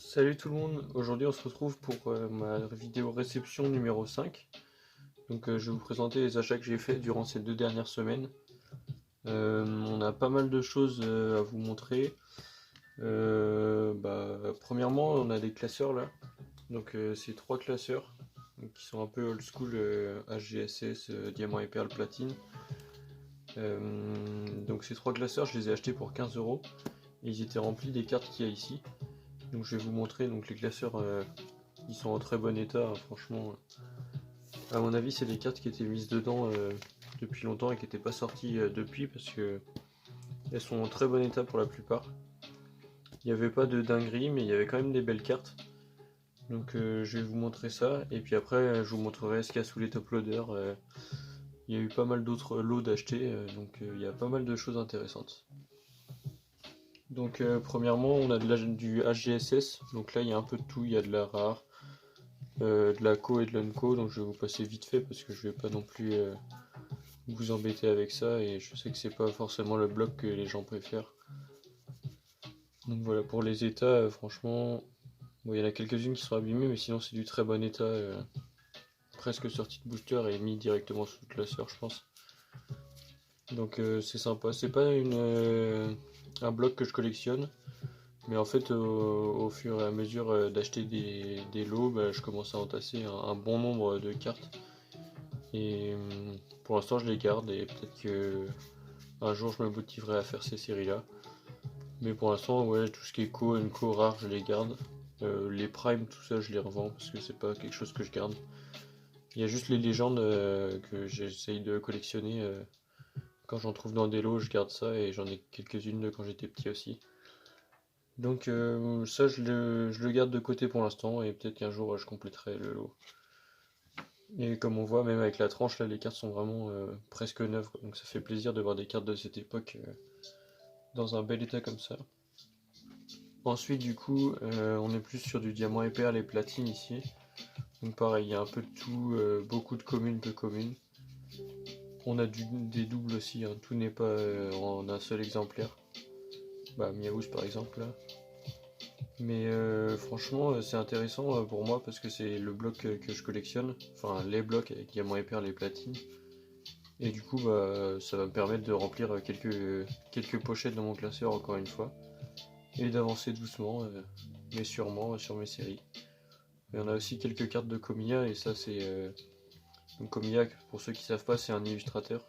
Salut tout le monde, aujourd'hui on se retrouve pour ma vidéo réception numéro 5. Je vais vous présenter les achats que j'ai fait durant ces 2 dernières semaines. On a pas mal de choses à vous montrer. Premièrement, on a des classeurs là. C'est 3 classeurs qui sont un peu old school, HGSS, diamant et perle platine. Ces 3 classeurs, je les ai achetés pour 15 € et ils étaient remplis des cartes qu'il y a ici. Donc je vais vous montrer les classeurs, ils sont en très bon état, hein, franchement. À mon avis, c'est des cartes qui étaient mises dedans depuis longtemps et qui n'étaient pas sorties depuis parce que elles sont en très bon état pour la plupart. Il n'y avait pas de dinguerie, mais il y avait quand même des belles cartes. Je vais vous montrer ça et puis après je vous montrerai ce qu'il y a sous les top loaders. Il y a eu pas mal d'autres lots d'acheter, il y a pas mal de choses intéressantes. Premièrement, on a du HGSS. Donc là, il y a un peu de tout. Il y a de la rare, de la co et de l'unco. Donc je vais vous passer vite fait parce que je vais pas non plus vous embêter avec ça. Et je sais que c'est pas forcément le bloc que les gens préfèrent. Donc voilà, pour les états, franchement, bon, il y en a quelques-unes qui sont abîmées, mais sinon c'est du très bon état. Presque sorti de booster et mis directement sous le classeur, je pense. C'est sympa. C'est pas un bloc que je collectionne. Mais en fait, au fur et à mesure d'acheter des lots, je commence à entasser un bon nombre de cartes. Et pour l'instant, je les garde et peut-être que un jour je me motiverai à faire ces séries-là. Mais pour l'instant, ouais, tout ce qui est co, unco, rare, je les garde. Les primes, tout ça, je les revends parce que c'est pas quelque chose que je garde. Il y a juste les légendes que j'essaye de collectionner. Quand j'en trouve dans des lots, je garde ça et j'en ai quelques-unes de quand j'étais petit aussi. Ça, je le garde de côté pour l'instant et peut-être qu'un jour je compléterai le lot. Et comme on voit, même avec la tranche, là, les cartes sont vraiment presque neuves, quoi. Donc ça fait plaisir de voir des cartes de cette époque dans un bel état comme ça. Ensuite, du coup, on est plus sur du diamant et perle et platine ici. Donc pareil, il y a un peu de tout, beaucoup de communes, peu communes. On a des doubles aussi, hein. Tout n'est pas en un seul exemplaire. Miaouche par exemple là. Mais franchement, c'est intéressant pour moi parce que c'est le bloc que je collectionne. Enfin, les blocs avec diamant et perle et platine. Et du coup, ça va me permettre de remplir quelques pochettes dans mon classeur encore une fois. Et d'avancer doucement, mais sûrement sur mes séries. Et on a aussi quelques cartes de Komiya et ça c'est... Donc Komiya, pour ceux qui savent pas, c'est un illustrateur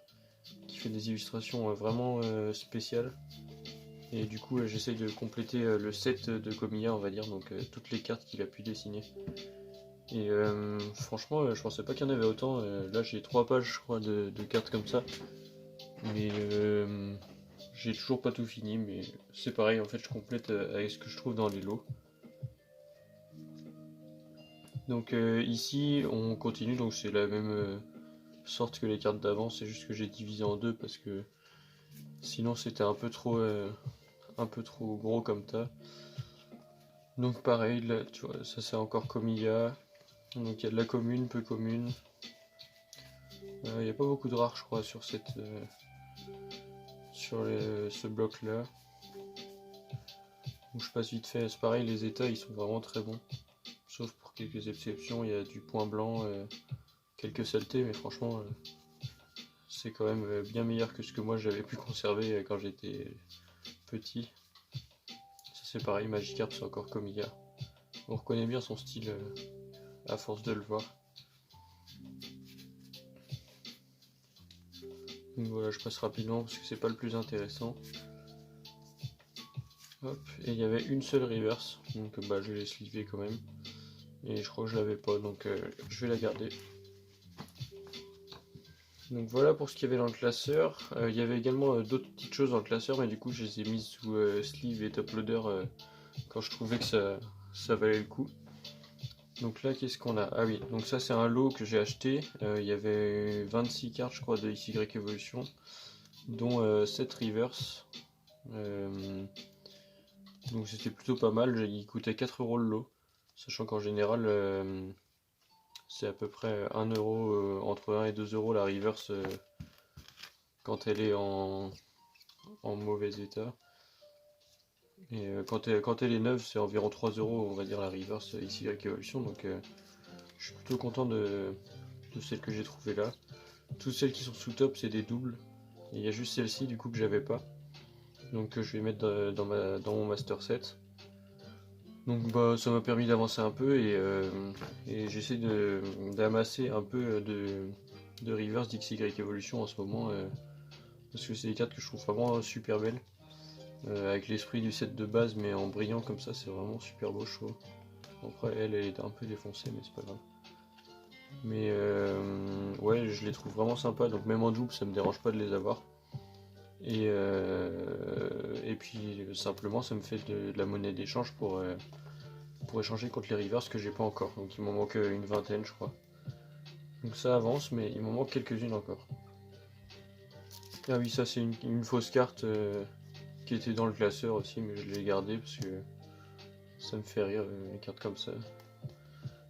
qui fait des illustrations vraiment spéciales. Et du coup, j'essaye de compléter le set de Komiya, on va dire, donc toutes les cartes qu'il a pu dessiner. Et franchement, je pensais pas qu'il y en avait autant. Là, j'ai 3 pages, je crois, de cartes comme ça. Mais j'ai toujours pas tout fini. Mais c'est pareil, en fait, je complète avec ce que je trouve dans les lots. Ici, on continue, donc c'est la même sorte que les cartes d'avant. C'est juste que j'ai divisé en deux parce que sinon c'était un peu trop gros comme tas. Donc pareil, là, tu vois, ça c'est encore comme il y a. Donc il y a de la commune, peu commune. Il n'y a pas beaucoup de rares, je crois, sur ce bloc là. Donc je passe vite fait. C'est pareil, les états ils sont vraiment très bons. Sauf pour quelques exceptions, il y a du point blanc, quelques saletés, mais franchement c'est quand même bien meilleur que ce que moi j'avais pu conserver quand j'étais petit. Ça c'est pareil, Magikarp c'est encore comme il y a. On reconnaît bien son style à force de le voir. Donc voilà, je passe rapidement parce que c'est pas le plus intéressant. Hop, et il y avait une seule reverse, donc je l'ai slivé quand même. Et je crois que je l'avais pas, donc je vais la garder. Donc voilà pour ce qu'il y avait dans le classeur. Il y avait également d'autres petites choses dans le classeur, mais du coup je les ai mises sous sleeve et top loader quand je trouvais que ça valait le coup. Donc là qu'est-ce qu'on a? Ah oui, donc ça c'est un lot que j'ai acheté. Il y avait 26 cartes je crois de XY Evolution, dont 7 reverse. Donc c'était plutôt pas mal, il coûtait 4 € le lot. Sachant qu'en général c'est à peu près 1 €, entre 1 et 2 € la reverse quand elle est en mauvais état. Et quand elle est neuve, c'est environ 3 euros, on va dire, la reverse XY Evolution. Donc je suis plutôt content de celles que j'ai trouvées là. Toutes celles qui sont sous top, c'est des doubles. Et il y a juste celle-ci du coup que j'avais pas. Donc je vais mettre dans mon master set. Donc bah ça m'a permis d'avancer un peu et j'essaie d'amasser un peu de reverse d'XY Evolution en ce moment. Parce que c'est des cartes que je trouve vraiment super belles. Avec l'esprit du set de base mais en brillant comme ça, c'est vraiment super beau je trouve. Après elle est un peu défoncée mais c'est pas grave. Mais ouais, je les trouve vraiment sympas, donc même en double ça me dérange pas de les avoir. Et puis simplement ça me fait de la monnaie d'échange pour échanger contre les reverse que j'ai pas encore. Donc il m'en manque une vingtaine je crois. Donc ça avance mais il m'en manque quelques-unes encore. Ah oui, ça c'est une fausse carte qui était dans le classeur aussi mais je l'ai gardée parce que ça me fait rire les cartes comme ça.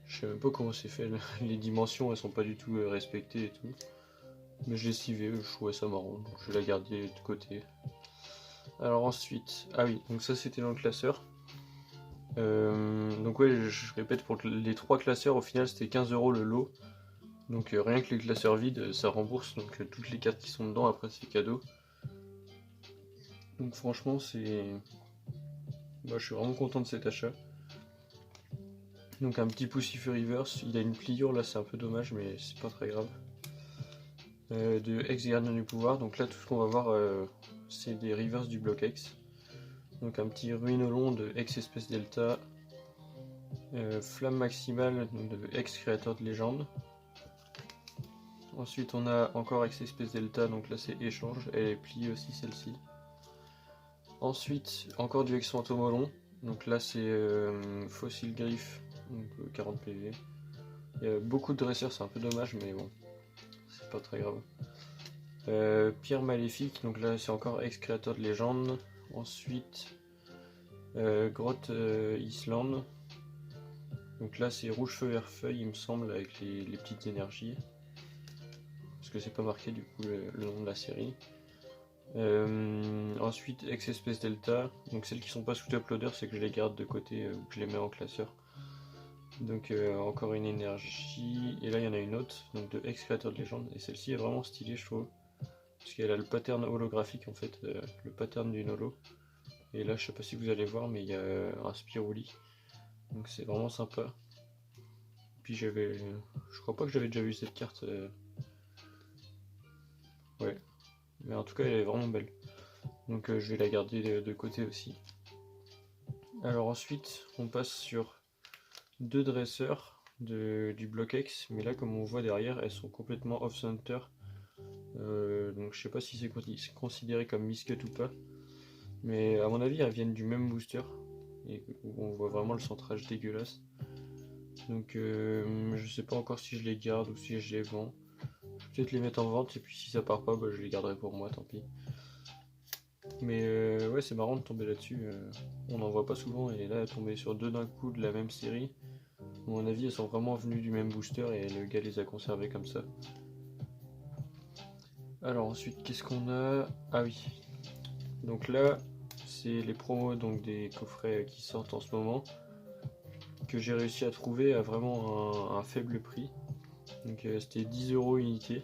Je sais même pas comment c'est fait, les dimensions elles sont pas du tout respectées et tout. Mais je l'ai stivé, je trouvais ça marrant, donc je vais la garder de côté. Alors ensuite, ah oui, donc ça c'était dans le classeur. Donc ouais, je répète, pour les 3 classeurs, au final c'était 15 € le lot. Donc rien que les classeurs vides, ça rembourse, donc toutes les cartes qui sont dedans, après c'est cadeau. Donc franchement, je suis vraiment content de cet achat. Donc un petit Poussifeu Reverse, il a une pliure là, c'est un peu dommage, mais c'est pas très grave. De Ex Gardien du Pouvoir, donc là tout ce qu'on va voir, c'est des reverse du bloc X. Donc un petit Ruinolon de Ex Espèce Delta, Flamme Maximale de Ex Créateur de Légende. Ensuite on a encore Ex Espèce Delta, donc là c'est échange, elle est pliée aussi celle-ci. Ensuite encore du Ex Fantomolon, donc là c'est Fossil Griffe, donc 40 PV. Il y a beaucoup de dresseurs, c'est un peu dommage, mais bon, c'est pas très grave. Pierre Maléfique, donc là c'est encore ex-créateur de légende. Ensuite, Grotte Islande. Donc là c'est rouge feu vert feuille, il me semble, avec les petites énergies. Parce que c'est pas marqué du coup le nom de la série. Ensuite, ex-espèce delta. Donc celles qui sont pas sous uploader, c'est que je les garde de côté ou que je les mets en classeur. Donc encore une énergie. Et là il y en a une autre, donc de ex-créateur de légende. Et celle-ci est vraiment stylée, je trouve. Parce qu'elle a le pattern holographique en fait, le pattern d'une holo. Et là je sais pas si vous allez voir mais il y a un Spiruli. Donc c'est vraiment sympa. Puis je crois pas que j'avais déjà vu cette carte. Ouais. Mais en tout cas elle est vraiment belle. Donc je vais la garder de côté aussi. Alors ensuite on passe sur 2 dresseurs du bloc X. Mais là comme on voit derrière elles sont complètement off-center. Donc je sais pas si c'est considéré comme miscut ou pas. Mais à mon avis elles viennent du même booster. Et où on voit vraiment le centrage dégueulasse. Donc je sais pas encore si je les garde ou si je les vends. Je vais peut-être les mettre en vente et puis si ça part pas, bah, je les garderai pour moi, tant pis. Mais ouais, c'est marrant de tomber là-dessus. On n'en voit pas souvent et là tomber sur 2 d'un coup de la même série. À mon avis elles sont vraiment venues du même booster et le gars les a conservées comme ça. Alors ensuite qu'est-ce qu'on a? Ah oui. Donc là c'est les promos donc des coffrets qui sortent en ce moment. Que j'ai réussi à trouver à vraiment un faible prix. Donc c'était 10 € unité.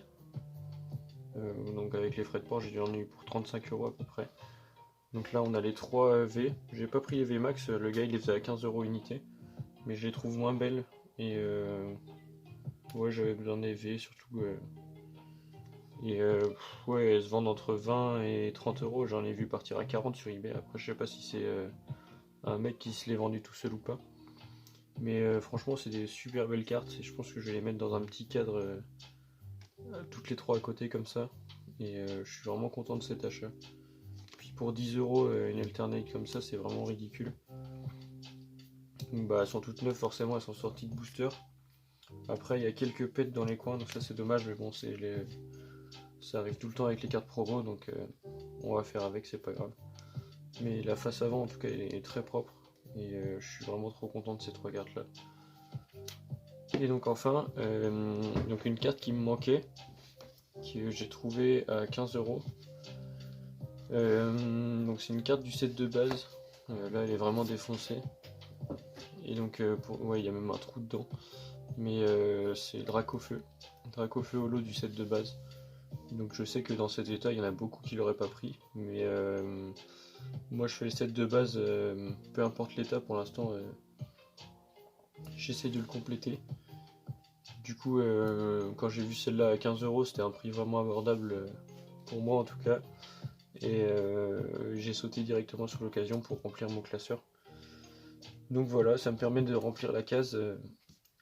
Donc avec les frais de port j'ai dû en eu pour 35 € à peu près. Donc là on a les 3 V. J'ai pas pris les V Max, le gars il les faisait à 15 € unité. Mais je les trouve moins belles. Et ouais j'avais besoin des V surtout. Ouais elles se vendent entre 20 et 30 €. J'en ai vu partir à 40 sur eBay. Après je sais pas si c'est un mec qui se les vendu tout seul ou pas. Mais franchement c'est des super belles cartes et je pense que je vais les mettre dans un petit cadre toutes les 3 à côté comme ça. Et je suis vraiment content de cet achat. Puis pour 10 € une alternate comme ça c'est vraiment ridicule. Donc bah elles sont toutes neuves forcément, elles sont sorties de booster. Après il y a quelques pets dans les coins donc ça c'est dommage mais bon ça arrive tout le temps avec les cartes promo donc on va faire avec, c'est pas grave. Mais la face avant en tout cas elle est très propre. Et je suis vraiment trop content de ces 3 cartes là. Et donc enfin, donc une carte qui me manquait, que j'ai trouvé à 15 €. Donc c'est une carte du set de base, Là elle est vraiment défoncée. Et donc ouais, il y a même un trou dedans. Mais c'est Dracofeu. Dracofeu holo du set de base. Donc je sais que dans cet état il y en a beaucoup qui l'auraient pas pris. Mais moi je fais le set de base, peu importe l'état pour l'instant, j'essaie de le compléter. Du coup quand j'ai vu celle-là à 15 €, c'était un prix vraiment abordable pour moi en tout cas. Et j'ai sauté directement sur l'occasion pour remplir mon classeur. Donc voilà, ça me permet de remplir la case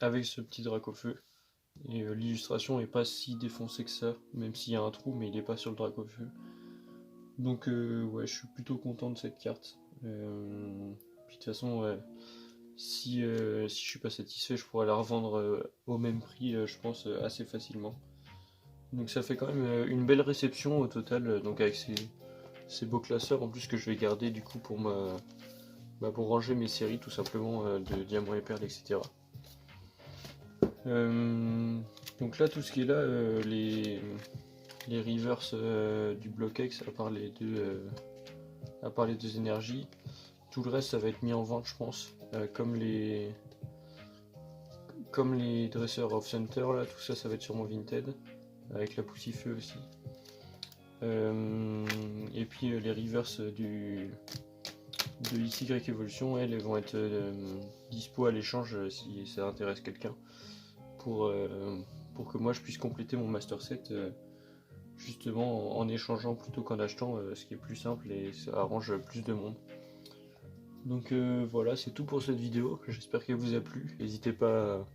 avec ce petit Dracofeu. Et l'illustration est pas si défoncée que ça, même s'il y a un trou, mais il est pas sur le Dracofeu. Donc ouais, je suis plutôt content de cette carte. Puis de toute façon, ouais, si je suis pas satisfait, je pourrais la revendre au même prix, je pense, assez facilement. Donc ça fait quand même une belle réception au total, donc avec ces beaux classeurs en plus que je vais garder du coup pour pour ranger mes séries tout simplement de diamants et perles, etc. Donc là, tout ce qui est là, les reverse du BlockX, à part les deux énergies, tout le reste ça va être mis en vente, je pense, comme les dresseurs of center là, tout ça, ça va être sur mon Vinted, avec la poussifeu aussi. Et puis les reverse de XY Evolution, elles vont être dispo à l'échange si ça intéresse quelqu'un, pour que moi je puisse compléter mon master set justement en échangeant plutôt qu'en achetant, ce qui est plus simple et ça arrange plus de monde. Donc voilà, c'est tout pour cette vidéo, j'espère qu'elle vous a plu. N'hésitez pas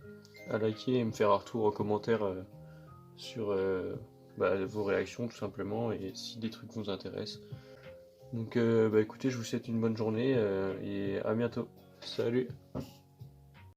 à liker et me faire un retour en commentaire sur vos réactions tout simplement, et si des trucs vous intéressent. Donc écoutez, je vous souhaite une bonne journée et à bientôt. Salut!